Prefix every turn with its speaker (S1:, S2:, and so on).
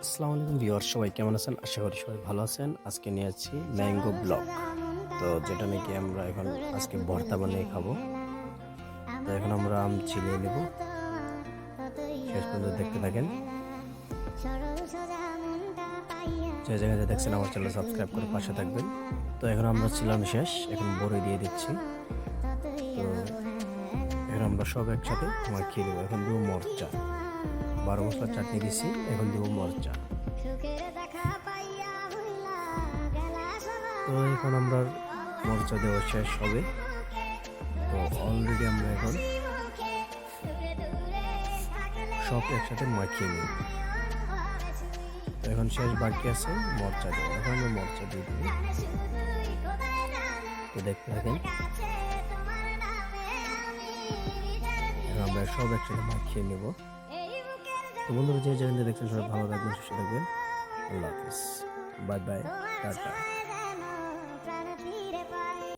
S1: আসসালামু আলাইকুম ভিউয়ার, সবাই কেমন আছেন? আশা করি সবাই ভালো আছেন। আজকে নিয়ে যাচ্ছি ম্যাঙ্গো ব্লক, তো যেটা নাকি আমরা এখন আজকে ভর্তা বানিয়ে খাবো। তো এখন আমরা আম ছিলে নেব, শেষ পর্যন্ত দেখতে থাকেন। যে জায়গায় দেখছেন আমার চ্যানেল সাবস্ক্রাইব করে পাশে থাকবেন। তো এখন আমরা ছিলাম শেষ, এখন বড়ই দিয়ে দিচ্ছি। তো এখন আমরা সব একসাথে মাখিয়ে দেবো। এখন দেবো মরচা, 12 মশলার চাটনি দিছি, এখন দেবো মরচা। তো এখন আমরা মরচা দেওয়া শেষ হবে। তো অলরেডি আমরা এখন সব একসাথে মাখিয়ে নিই। তো এখন শেষ বাকি আছে মরচা দেওয়া, এখন আমরা মরচা দিয়ে দিব। তো দেখতে থাকেন, এখন আমরা সব একসাথে মাখিয়ে নেব। তো বন্ধুরা, যে যেখানে দেখছেন সবাই ভালো থাকবেন, সুস্থ থাকবেন। আল্লাহ হাফিজ, বাই বাই, টাটা।